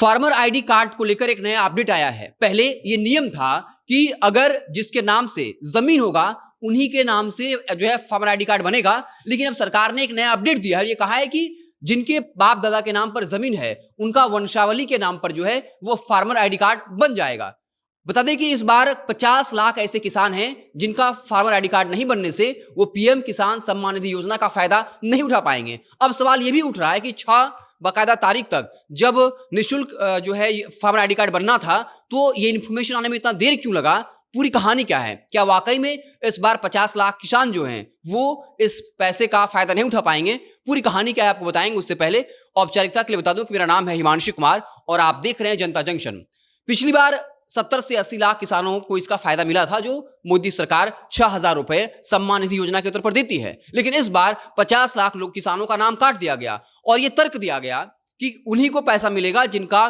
Farmer ID card को लेकर एक नया अपडेट आया है। पहले ये नियम था कि अगर जिसके नाम से जमीन होगा उन्हीं के नाम से जो है फार्मर आईडी कार्ड बनेगा, लेकिन अब सरकार ने एक नया अपडेट दिया है। ये कहा है कि जिनके बाप दादा के नाम पर जमीन है उनका वंशावली के नाम पर जो है वो फार्मर आईडी कार्ड बन जाएगा। बता दें कि इस बार 50 लाख ऐसे किसान हैं जिनका फार्मर आईडी कार्ड नहीं बनने से वो पीएम किसान सम्मान निधि योजना का फायदा नहीं उठा पाएंगे। अब सवाल ये भी उठ रहा है कि 6 बाकायदा तारीख तक जब निःशुल्क जो है फार्मर आईडी कार्ड बनना था तो ये इन्फॉर्मेशन आने में इतना देर क्यों लगा? पूरी कहानी क्या है? क्या वाकई में इस बार 50 लाख किसान जो हैं वो इस पैसे का फायदा नहीं उठा पाएंगे? पूरी कहानी क्या है आपको बताएंगे। उससे पहले औपचारिकता के लिए बता दूं कि मेरा नाम है हिमांशु कुमार और आप देख रहे हैं जनता जंक्शन। पिछली बार 70 से 80 लाख किसानों को इसका फायदा मिला था जो मोदी सरकार 6,000 रुपए सम्मान निधि योजना के तौर पर देती है, लेकिन इस बार 50 लाख लोग किसानों का नाम काट दिया गया और यह तर्क दिया गया कि उन्हीं को पैसा मिलेगा जिनका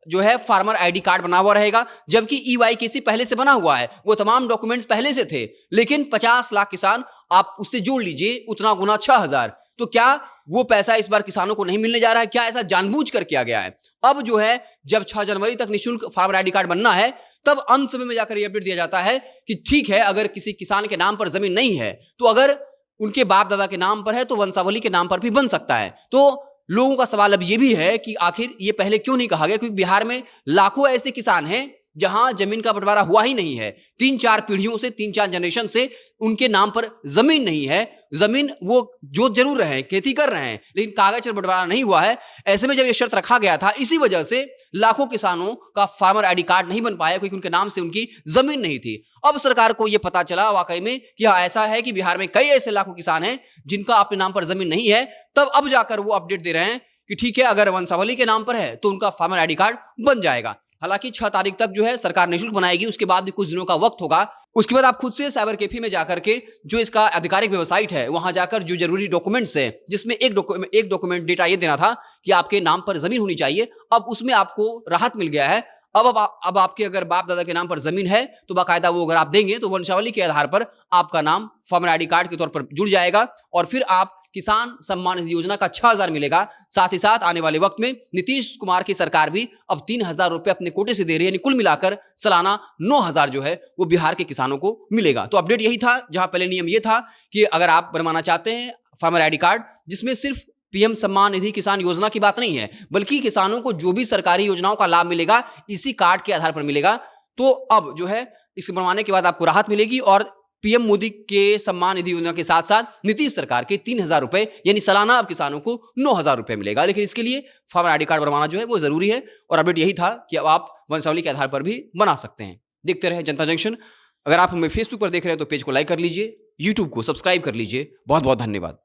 जो है फार्मर आईडी कार्ड बना हुआ रहेगा, जबकि ईवाईकेसी पहले से बना हुआ है, वो तमाम डॉक्यूमेंट्स पहले से थे। लेकिन 50 लाख किसान आप उससे जोड़ लीजिए उतना गुना 6,000, तो क्या वो पैसा इस बार किसानों को नहीं मिलने जा रहा है? क्या ऐसा जानबूझकर किया गया है? अब जो है जब 6 जनवरी तक निःशुल्क फार्मर आईडी कार्ड बनना है तब अंत समय में जाकर यह अपडेट दिया जाता है कि ठीक है, अगर किसी किसान के नाम पर जमीन नहीं है तो अगर उनके बाप दादा के नाम पर है तो वंशावली के नाम पर भी बन सकता है। तो लोगों का सवाल अब यह भी है कि आखिर ये पहले क्यों नहीं कहा गया, क्योंकि बिहार में लाखों ऐसे किसान हैं जहां जमीन का बंटवारा हुआ ही नहीं है। 3-4 पीढ़ियों से 3-4 जनरेशन से उनके नाम पर जमीन नहीं है। जमीन वो जो जरूर रहे हैं, खेती कर रहे हैं, लेकिन कागज पर बंटवारा नहीं हुआ है। ऐसे में जब यह शर्त रखा गया था, इसी वजह से लाखों किसानों का फार्मर आईडी कार्ड नहीं बन पाया क्योंकि उनके नाम से उनकी जमीन नहीं थी। अब सरकार को यह पता चला वाकई में कि हाँ ऐसा है कि बिहार में कई ऐसे लाखों किसान हैं जिनका अपने नाम पर जमीन नहीं है। तब अब जाकर वो अपडेट दे रहे हैं कि ठीक है, अगर वंशावली के नाम पर है तो उनका फार्मर आईडी कार्ड बन जाएगा। हालांकि 6 तारीख तक जो है सरकार निःशुल्क बनाएगी, उसके बाद भी कुछ दिनों का वक्त होगा। उसके बाद आप खुद से साइबर कैफे में जाकर के जो इसका आधिकारिक वेबसाइट है वहां जाकर जो जरूरी डॉक्यूमेंट्स है, जिसमें एक डॉक्यूमेंट डेटा ये देना था कि आपके नाम पर जमीन होनी चाहिए, अब उसमें आपको राहत मिल गया है। अब आपके अगर बाप दादा के नाम पर जमीन है तो बाकायदा वो अगर आप देंगे तो वंशावली के आधार पर आपका नाम फार्मर आईडी कार्ड के तौर पर जुड़ जाएगा और फिर आप किसान सम्मान निधि योजना का 6,000 मिलेगा। साथ ही साथ आने वाले वक्त में नीतीश कुमार की सरकार भी अब 3,000 रुपए अपने कोटे से दे रही है, यानी कुल मिलाकर सालाना 9,000 जो है वो बिहार के किसानों को मिलेगा। तो अपडेट यही था, जहां पहले नियम ये था कि अगर आप बनवाना चाहते हैं फार्मर आईडी कार्ड, जिसमें सिर्फ पीएम सम्मान निधि किसान योजना की बात नहीं है, बल्कि किसानों को जो भी सरकारी योजनाओं का लाभ मिलेगा इसी कार्ड के आधार पर मिलेगा। तो अब जो है इसे बनवाने के बाद आपको राहत मिलेगी और पीएम मोदी के सम्मान निधि योजना के साथ साथ नीतीश सरकार के 3,000 रुपए यानी सालाना अब किसानों को 9,000 रुपए मिलेगा। लेकिन इसके लिए फार्मर आईडी कार्ड बनवाना जो है वो जरूरी है और अपडेट यही था कि अब आप वंशावली के आधार पर भी बना सकते हैं। देखते रहे जनता जंक्शन। अगर आप हमें फेसबुक पर देख रहे हैं तो पेज को लाइक कर लीजिए, यूट्यूब को सब्सक्राइब कर लीजिए। बहुत बहुत धन्यवाद।